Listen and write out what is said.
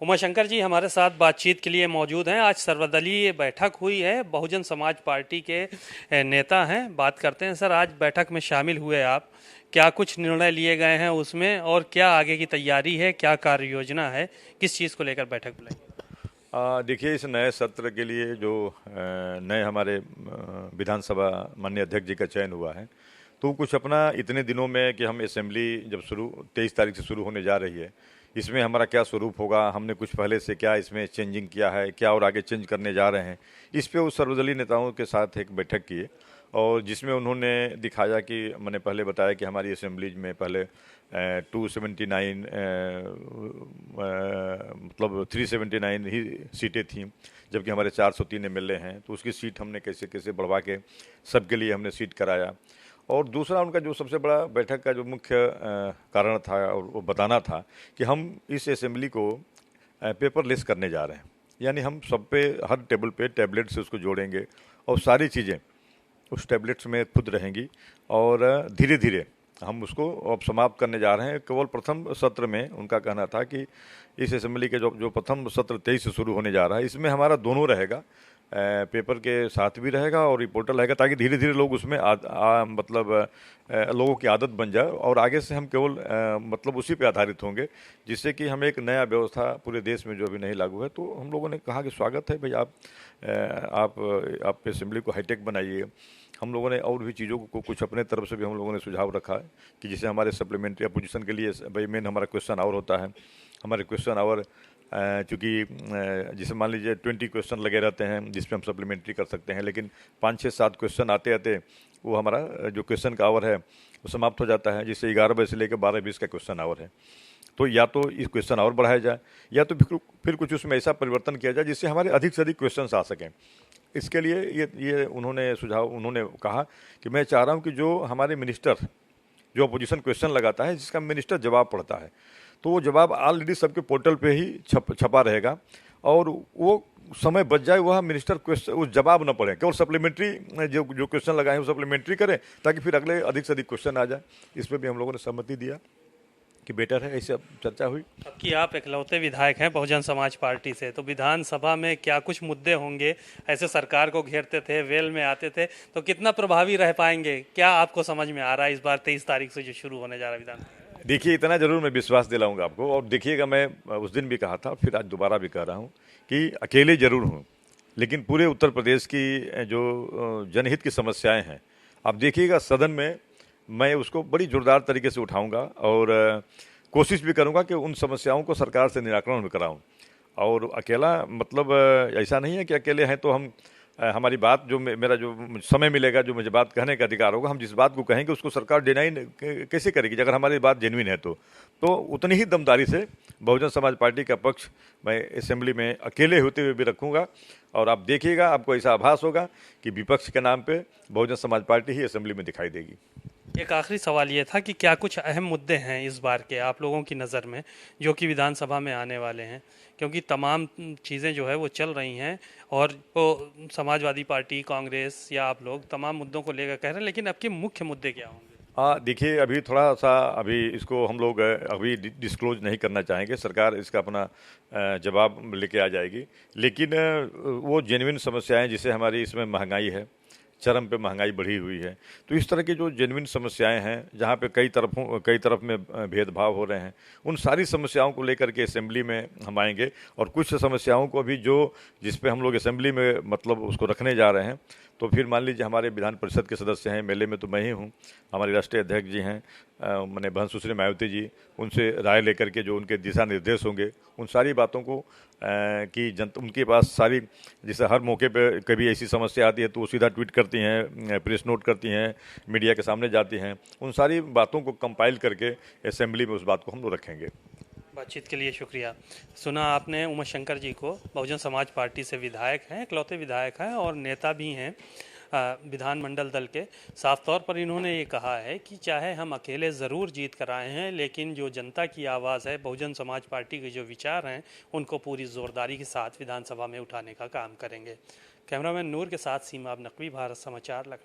उमाशंकर जी हमारे साथ बातचीत के लिए मौजूद हैं। आज सर्वदलीय बैठक हुई है, बहुजन समाज पार्टी के नेता हैं, बात करते हैं। सर, आज बैठक में शामिल हुए आप, क्या कुछ निर्णय लिए गए हैं उसमें और क्या आगे की तैयारी है, क्या कार्य योजना है, किस चीज़ को लेकर बैठक बुलाई? देखिए, इस नए सत्र के लिए जो नए हमारे विधानसभा माननीय अध्यक्ष जी का चयन हुआ है, तो कुछ अपना इतने दिनों में कि हम असेंबली जब शुरू 23 तारीख से शुरू होने जा रही है, इसमें हमारा क्या स्वरूप होगा, हमने कुछ पहले से क्या इसमें चेंजिंग किया है, क्या और आगे चेंज करने जा रहे हैं, इस पे उस सर्वदलीय नेताओं के साथ एक बैठक की है। और जिसमें उन्होंने दिखाया कि मैंने पहले बताया कि हमारी असेंबली में पहले 279 मतलब 379 ही सीटें थीं, जबकि हमारे 403 एमएलए हैं, तो उसकी सीट हमने कैसे कैसे बढ़वा के सबके लिए हमने सीट कराया। और दूसरा उनका जो सबसे बड़ा बैठक का जो मुख्य कारण था और वो बताना था कि हम इस असेंबली को पेपरलेस करने जा रहे हैं, यानी हम सब पे हर टेबल पे टैबलेट से उसको जोड़ेंगे और सारी चीज़ें उस टैबलेट्स में खुद रहेंगी और धीरे धीरे हम उसको अब समाप्त करने जा रहे हैं। केवल प्रथम सत्र में उनका कहना था कि इस असेंबली के जो प्रथम सत्र 23 से शुरू होने जा रहा है, इसमें हमारा दोनों रहेगा, पेपर के साथ भी रहेगा और रिपोर्टर रहेगा, ताकि धीरे धीरे लोग उसमें लोगों की आदत बन जाए और आगे से हम केवल मतलब उसी पे आधारित होंगे, जिससे कि हम एक नया व्यवस्था पूरे देश में जो अभी नहीं लागू है। तो हम लोगों ने कहा कि स्वागत है भाई, आप असेंबली को हाईटेक बनाइए। हम लोगों ने और भी चीज़ों को कुछ अपने तरफ से भी हम लोगों ने सुझाव रखा है कि जैसे हमारे सप्लीमेंट्री अपोजिशन के लिए भाई मेन हमारा क्वेश्चन आवर होता है। हमारे क्वेश्चन आवर चूँकि जैसे मान लीजिए 20 क्वेश्चन लगे रहते हैं जिसमें हम सप्लीमेंट्री कर सकते हैं, लेकिन 5, 6, 7 क्वेश्चन आते आते वो हमारा जो क्वेश्चन का आवर है वो समाप्त हो जाता है, जिससे 11 बजे से लेकर 12-20 का क्वेश्चन आवर है। तो या तो इस क्वेश्चन और बढ़ाया जाए या तो फिर कुछ उसमें ऐसा परिवर्तन किया जाए जिससे हमारे अधिक से अधिक क्वेश्चन आ सकें। इसके लिए ये उन्होंने कहा कि मैं चाह रहा हूँ कि जो हमारे मिनिस्टर जो अपोजिशन क्वेश्चन लगाता है, जिसका मिनिस्टर जवाब पढ़ता है, तो वो जवाब ऑलरेडी सबके पोर्टल पे ही छपा रहेगा और वो समय बच जाए, वह मिनिस्टर क्वेश्चन उस जवाब न पढ़े, केवल सप्लीमेंट्री जो क्वेश्चन लगाए वो सप्लीमेंट्री करें, ताकि फिर अगले अधिक से अधिक क्वेश्चन आ जाए। इस पर भी हम लोगों ने सहमति दिया कि बेटर है, ऐसे अब चर्चा हुई। अब कि आप इकलौते विधायक हैं बहुजन समाज पार्टी से, तो विधानसभा में क्या कुछ मुद्दे होंगे? ऐसे सरकार को घेरते थे, वेल में आते थे, तो कितना प्रभावी रह पाएंगे? क्या आपको समझ में आ रहा है इस बार 23 तारीख से जो शुरू होने जा रहा है विधान? देखिए, इतना जरूर मैं विश्वास दिलाऊंगा आपको, और देखिएगा, मैं उस दिन भी कहा था, फिर आज दोबारा भी कह रहा हूँ कि अकेले जरूर हूँ, लेकिन पूरे उत्तर प्रदेश की जो जनहित की समस्याएं हैं, आप देखिएगा सदन में मैं उसको बड़ी जोरदार तरीके से उठाऊंगा और कोशिश भी करूंगा कि उन समस्याओं को सरकार से निराकरण भी कराऊं। और अकेला मतलब ऐसा नहीं है कि अकेले हैं तो हम हमारी बात जो मेरा जो समय मिलेगा, जो मुझे बात कहने का अधिकार होगा, हम जिस बात को कहेंगे उसको सरकार डिनाई कैसे करेगी अगर हमारी बात जेन्युइन है तो उतनी ही दमदारी से बहुजन समाज पार्टी का पक्ष मैं असेंबली में अकेले होते हुए भी रखूंगा। और आप देखिएगा, आपको ऐसा आभास होगा कि विपक्ष के नाम पे बहुजन समाज पार्टी ही असेंबली में दिखाई देगी। एक आखिरी सवाल ये था कि क्या कुछ अहम मुद्दे हैं इस बार के आप लोगों की नज़र में जो कि विधानसभा में आने वाले हैं? क्योंकि तमाम चीज़ें जो है वो चल रही हैं और वो समाजवादी पार्टी, कांग्रेस या आप लोग तमाम मुद्दों को लेकर कह रहे हैं, लेकिन आपके मुख्य मुद्दे क्या होंगे? देखिए, अभी थोड़ा सा अभी इसको हम लोग अभी डिस्क्लोज नहीं करना चाहेंगे, सरकार इसका अपना जवाब लेके आ जाएगी। लेकिन वो जेन्युइन समस्याएं, जिसे हमारी इसमें महंगाई है, चरम पे महंगाई बढ़ी हुई है, तो इस तरह की जो जेन्युइन समस्याएं हैं जहाँ पे कई तरफ में भेदभाव हो रहे हैं, उन सारी समस्याओं को लेकर के असेंबली में हम आएंगे। और कुछ समस्याओं को भी जिस पे हम लोग असेंबली में मतलब उसको रखने जा रहे हैं, तो फिर मान लीजिए हमारे विधान परिषद के सदस्य हैं, मेले में तो मैं ही हूँ, हमारे राष्ट्रीय अध्यक्ष जी हैं मैंने बहन सुश्री मायावती जी, उनसे राय लेकर के जो उनके दिशा निर्देश होंगे, उन सारी बातों को कि जनता उनके पास सारी, जैसे हर मौके पे कभी ऐसी समस्या आती है तो वो सीधा ट्वीट करती हैं, प्रेस नोट करती हैं, मीडिया के सामने जाती हैं, उन सारी बातों को कंपाइल करके असेंबली में उस बात को हम लोग रखेंगे। बातचीत के लिए शुक्रिया। सुना आपने उमाशंकर जी को, बहुजन समाज पार्टी से विधायक हैं, इकलौते विधायक हैं और नेता भी हैं विधानमंडल दल के। साफ तौर पर इन्होंने ये कहा है कि चाहे हम अकेले ज़रूर जीत कर आए हैं, लेकिन जो जनता की आवाज़ है, बहुजन समाज पार्टी के जो विचार हैं, उनको पूरी ज़ोरदारी के साथ विधानसभा में उठाने का काम करेंगे। कैमरामैन नूर के साथ सीमा नकवी, भारत समाचार, लखनऊ।